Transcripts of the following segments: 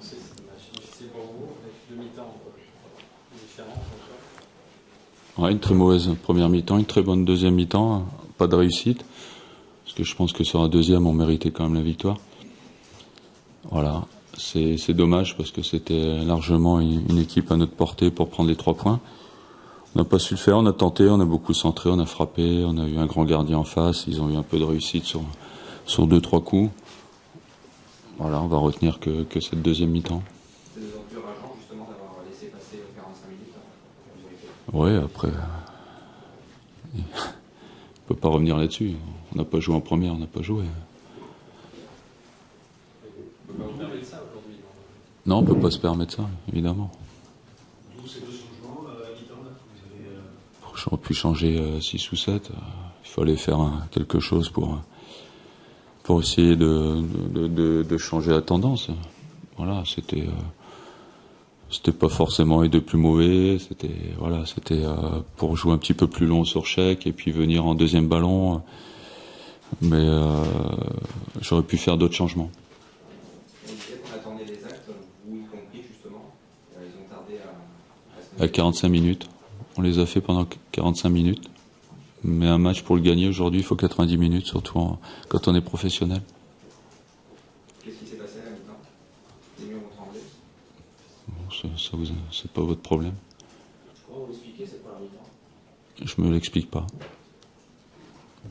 C'est un match difficile pour vous, avec deux mi-temps différents. Ouais, une très mauvaise première mi-temps, une très bonne deuxième mi-temps, pas de réussite, parce que je pense que sur la deuxième, on méritait quand même la victoire. Voilà, c'est dommage parce que c'était largement une équipe à notre portée pour prendre les 3 points. On n'a pas su le faire, on a tenté, on a beaucoup centré, on a frappé, on a eu un grand gardien en face, ils ont eu un peu de réussite sur 2-3 coups. Voilà, on va retenir que cette deuxième mi-temps. C'est d'autant plus rageant justement d'avoir laissé passer 45 minutes. Oui, après, on ne peut pas revenir là-dessus. On n'a pas joué en première, on n'a pas joué. On ne peut pas vous permettre ça aujourd'hui. Non, on ne peut pas se permettre ça, évidemment. D'où ces deux changements à mi-temps là que vous avez. J'aurais pu changer 6 ou 7. Il fallait faire quelque chose pour essayer de changer la tendance. Voilà, c'était pas forcément les deux plus mauvais. C'était pour jouer un petit peu plus long sur chèque et puis venir en deuxième ballon. Mais j'aurais pu faire d'autres changements. On disait qu'on attendait les actes, vous y compris justement. Ils ont tardé À 45 minutes. On les a fait pendant 45 minutes. Mais un match pour le gagner aujourd'hui, il faut 90 minutes, surtout quand on est professionnel. Qu'est-ce qui s'est passé à la mi-temps? Les murs ont tremblé. Bon, c'est pas votre problème. Comment vous expliquez cette première mi-temps? Je me l'explique pas. Vous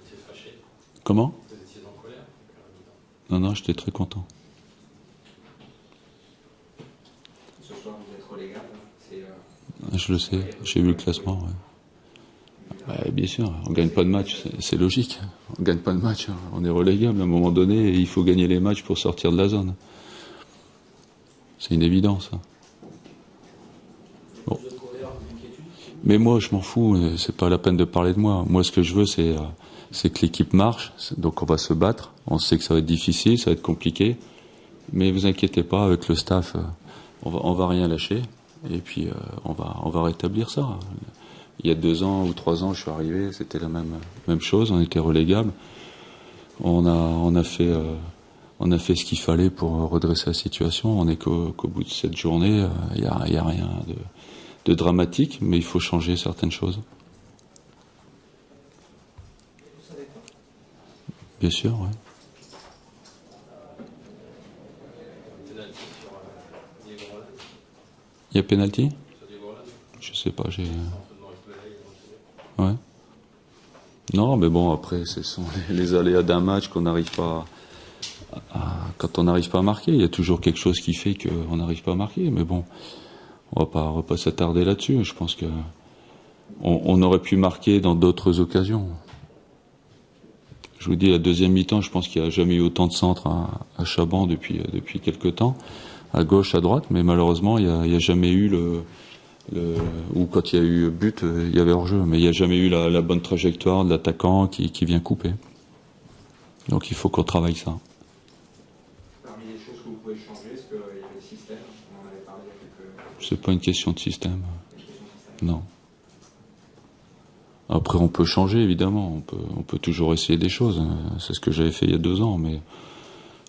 étiez fâché? Comment? Vous étiez en colère depuis la mi-temps? Non, j'étais très content. Ce soir, vous êtes relégable. Je le sais, j'ai vu le classement. Ouais. Ouais, bien sûr, on gagne pas de match, c'est logique. On gagne pas de match, on est relégable à un moment donné et il faut gagner les matchs pour sortir de la zone. C'est une évidence. Bon. Mais moi, je m'en fous, c'est pas la peine de parler de moi. Moi, ce que je veux, c'est que l'équipe marche, donc on va se battre. On sait que ça va être difficile, ça va être compliqué, mais vous inquiétez pas, avec le staff, on va rien lâcher et puis on va rétablir ça. Il y a 2 ans ou 3 ans, je suis arrivé, c'était la même chose, on était relégable. On a fait ce qu'il fallait pour redresser la situation. On n'est qu'au bout de cette journée, il y a rien de dramatique, mais il faut changer certaines choses. Bien sûr, oui. Il y a pénalty? Je sais pas, Ouais. Non, mais bon, après, ce sont les aléas d'un match qu'on n'arrive pas quand on n'arrive pas à marquer. Il y a toujours quelque chose qui fait qu'on n'arrive pas à marquer. Mais bon, on va pas s'attarder là-dessus. Je pense que on aurait pu marquer dans d'autres occasions. Je vous dis, la deuxième mi-temps, je pense qu'il n'y a jamais eu autant de centres à Chaban depuis quelque temps, à gauche, à droite, mais malheureusement, il n'y a jamais eu ou quand il y a eu but, il y avait hors-jeu, mais il n'y a jamais eu la bonne trajectoire de l'attaquant qui vient couper. Donc il faut qu'on travaille ça. Parmi les choses que vous pouvez changer, est-ce qu'il y a le système? On en avait parlé il y a quelques... C'est pas une question de système. Non. Après, on peut changer, évidemment. On peut toujours essayer des choses. C'est ce que j'avais fait il y a 2 ans, mais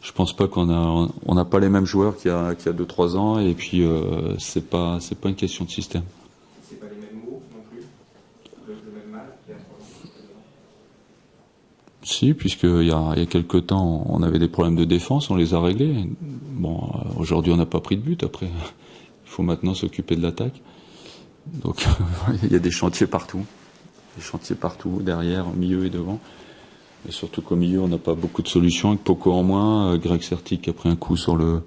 je pense pas qu'on n'a pas les mêmes joueurs qu'il y a 2-3 ans, et puis c'est pas une question de système. C'est pas les mêmes mots non plus, le même mal qu'il y a 3 ans. Si, puisqu'il y a quelques temps, on avait des problèmes de défense, on les a réglés. Bon, aujourd'hui, on n'a pas pris de but. Après, il faut maintenant s'occuper de l'attaque. Donc, il y a des chantiers partout. Des chantiers partout, derrière, au milieu et devant. Et surtout qu'au milieu, on n'a pas beaucoup de solutions. Avec Poco en moins, Greg Sertic a pris un coup sur le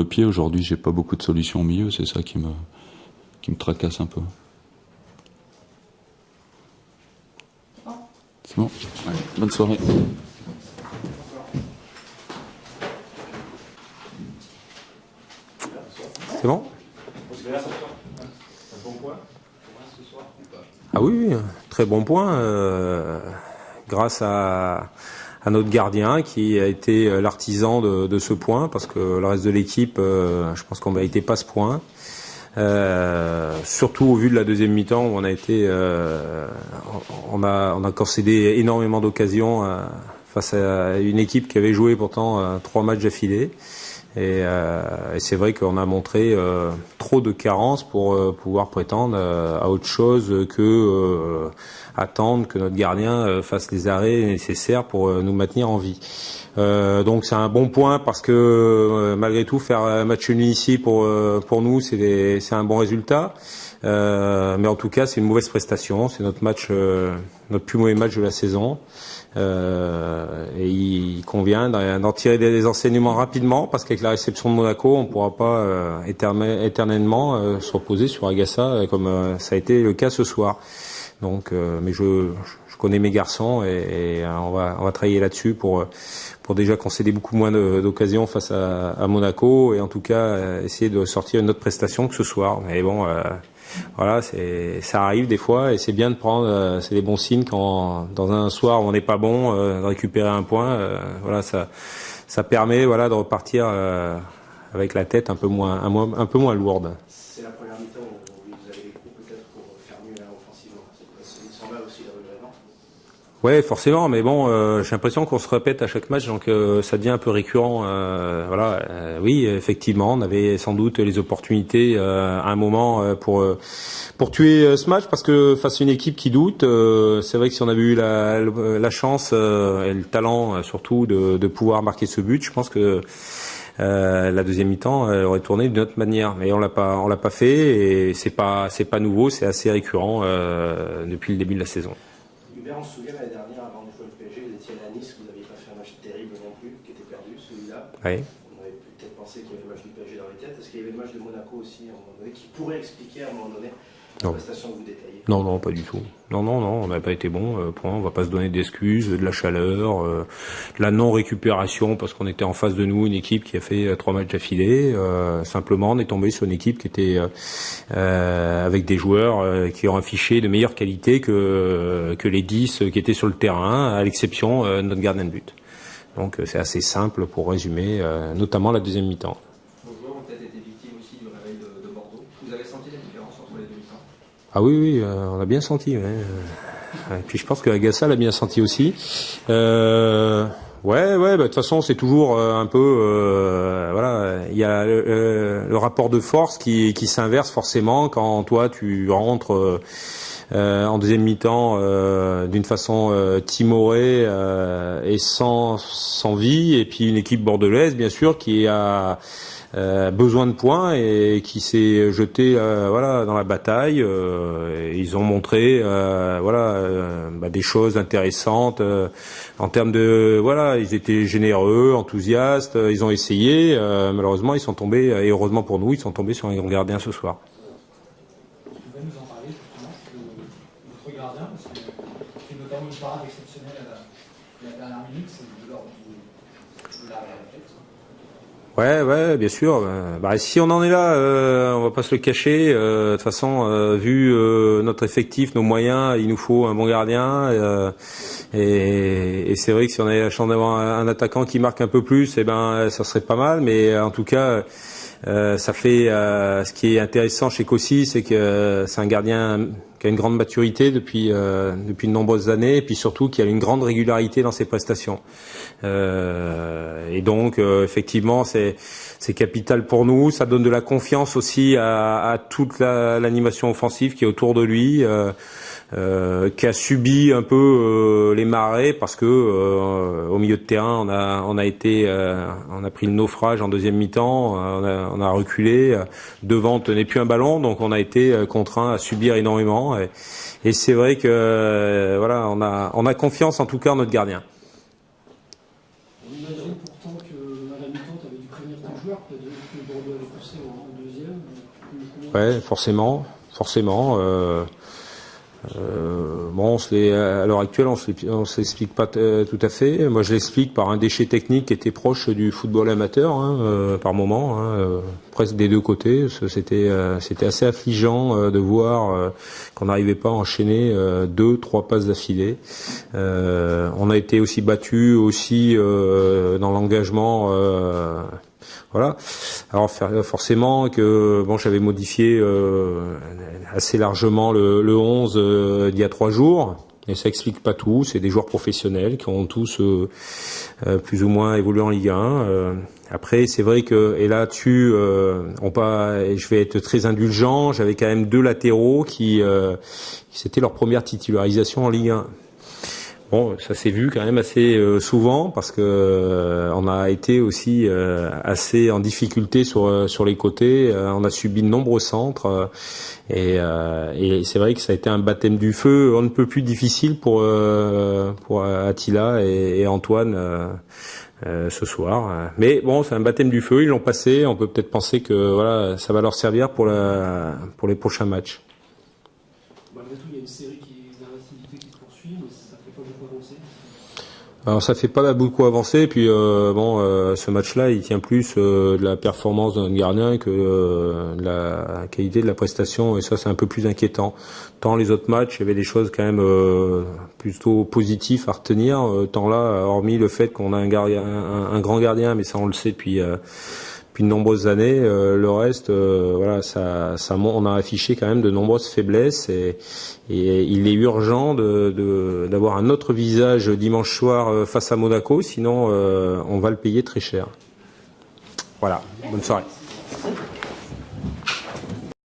pied. Aujourd'hui, j'ai pas beaucoup de solutions au milieu. C'est ça qui me tracasse un peu. C'est bon. Ouais. Bonne soirée. C'est bon? Ah oui, très bon point. Grâce à notre gardien qui a été l'artisan de ce point, parce que le reste de l'équipe, je pense qu'on ne méritait pas ce point. Surtout au vu de la deuxième mi-temps où on a concédé énormément d'occasions face à une équipe qui avait joué pourtant 3 matchs d'affilée. Et c'est vrai qu'on a montré trop de carences pour pouvoir prétendre à autre chose que attendre que notre gardien fasse les arrêts nécessaires pour nous maintenir en vie. Donc c'est un bon point parce que malgré tout faire un match nul ici pour nous c'est un bon résultat. Mais en tout cas c'est une mauvaise prestation, c'est notre plus mauvais match de la saison. Et il convient d'en tirer des enseignements rapidement parce qu'avec la réception de Monaco, on ne pourra pas éternellement se reposer sur Agassa comme ça a été le cas ce soir. Donc, mais je connais mes garçons et on va travailler là-dessus pour déjà concéder beaucoup moins d'occasions face à Monaco et en tout cas essayer de sortir une autre prestation que ce soir. Mais bon. Voilà, ça arrive des fois et c'est bien de prendre, c'est des bons signes quand dans un soir où on n'est pas bon, de récupérer un point. Voilà, ça permet voilà de repartir avec la tête un peu moins lourde. C'est la première mi-temps où vous avez les coups peut-être pour faire mieux là offensivement. Il semble aussi le regret, non ? Ouais, forcément, mais bon, j'ai l'impression qu'on se répète à chaque match, donc ça devient un peu récurrent. Oui, effectivement, on avait sans doute les opportunités à un moment pour tuer ce match, parce que face à une équipe qui doute, c'est vrai que si on avait eu la chance et le talent surtout de pouvoir marquer ce but, je pense que la deuxième mi-temps aurait tourné d'une autre manière, mais on l'a pas fait et c'est pas nouveau, c'est assez récurrent depuis le début de la saison. Hubert, on se souvient l'année dernière, avant de jouer le PSG, vous étiez à Nice, vous n'aviez pas fait un match terrible non plus, qui était perdu, celui-là. Oui. On aurait peut-être pensé qu'il y avait le match du PSG dans les têtes. Est-ce qu'il y avait le match de Monaco aussi, à un moment donné, qui pourrait expliquer à un moment donné la prestation que vous détaillez ? Non, pas du tout. Non, on n'a pas été bon. On va pas se donner d'excuses, de la chaleur, de la non-récupération parce qu'on était en face de nous une équipe qui a fait 3 matchs d'affilée. Simplement, on est tombé sur une équipe qui était avec des joueurs qui ont affiché de meilleure qualité que les 10 qui étaient sur le terrain, à l'exception de notre gardien de but. Donc c'est assez simple pour résumer, notamment la deuxième mi-temps. Vos joueurs ont peut-être été victimes aussi du réveil de Bordeaux. Vous avez senti la différence entre les deux mi-temps ? Ah oui, on a bien senti. Ouais. Et puis je pense que Agassa l'a bien senti aussi. De toute façon c'est toujours un peu, il y a le rapport de force qui s'inverse forcément quand toi tu rentres en deuxième mi-temps d'une façon timorée et sans vie, et puis une équipe bordelaise bien sûr qui a besoin de points et qui s'est jeté dans la bataille. Ils ont montré des choses intéressantes en termes de ils étaient généreux, enthousiastes, ils ont essayé. Malheureusement ils sont tombés, et heureusement pour nous, ils sont tombés sur un grand gardien ce soir. Tu pouvais nous en parler justement de votre gardien, parce qu'il fait notamment une parade exceptionnelle à la dernière minute, c'est de l'ordre de la réflexe. Ouais, bien sûr. Si on en est là, on va pas se le cacher. De toute façon, vu notre effectif, nos moyens, il nous faut un bon gardien. Et c'est vrai que si on avait la chance d'avoir un attaquant qui marque un peu plus, ça serait pas mal. Mais en tout cas, ça fait. Ce qui est intéressant chez Kossi, c'est que c'est un gardien qui a une grande maturité depuis de nombreuses années, et puis surtout qui a une grande régularité dans ses prestations. Et donc effectivement c'est capital pour nous, ça donne de la confiance aussi à toute l'animation offensive qui est autour de lui, qui a subi un peu les marées parce que au milieu de terrain on a pris le naufrage en deuxième mi-temps, on a reculé, devant on tenait plus un ballon, donc on a été contraint à subir énormément, et c'est vrai que on a confiance en tout cas en notre gardien. On imagine pourtant qu'à la mi-temps, tu avais dû prévenir ton joueur, peut-être que Bordeaux allait pousser en deuxième. Ouais, forcément. À l'heure actuelle, on se l'explique pas tout à fait. Moi, je l'explique par un déchet technique qui était proche du football amateur, par moment, presque des deux côtés. C'était assez affligeant de voir qu'on n'arrivait pas à enchaîner 2-3 passes d'affilée. On a été aussi battu dans l'engagement. voilà. Alors forcément que bon, j'avais modifié assez largement le 11 d'il y a 3 jours. Et ça explique pas tout. C'est des joueurs professionnels qui ont tous plus ou moins évolué en Ligue 1. Après, c'est vrai que et là-dessus, je vais être très indulgent. J'avais quand même 2 latéraux qui c'était leur première titularisation en Ligue 1. Bon, ça s'est vu quand même assez souvent parce que on a été aussi assez en difficulté sur les côtés. On a subi de nombreux centres et c'est vrai que ça a été un baptême du feu. On ne peut plus difficile pour Attila et Antoine ce soir. Mais bon, c'est un baptême du feu. Ils l'ont passé. On peut peut-être penser que voilà, ça va leur servir pour les prochains matchs. Malgré tout, il y a une série d'investibilité qui se poursuit, mais ça fait pas beaucoup avancer. Alors ça fait pas beaucoup avancer. Et puis ce match-là, il tient plus de la performance d'un gardien que de la qualité de la prestation. Et ça, c'est un peu plus inquiétant. Tant les autres matchs, il y avait des choses quand même plutôt positives à retenir. Tant là, hormis le fait qu'on a un grand gardien, mais ça on le sait depuis de nombreuses années, le reste, voilà, on a affiché quand même de nombreuses faiblesses et il est urgent d'avoir un autre visage dimanche soir face à Monaco, sinon on va le payer très cher. Voilà, bonne soirée.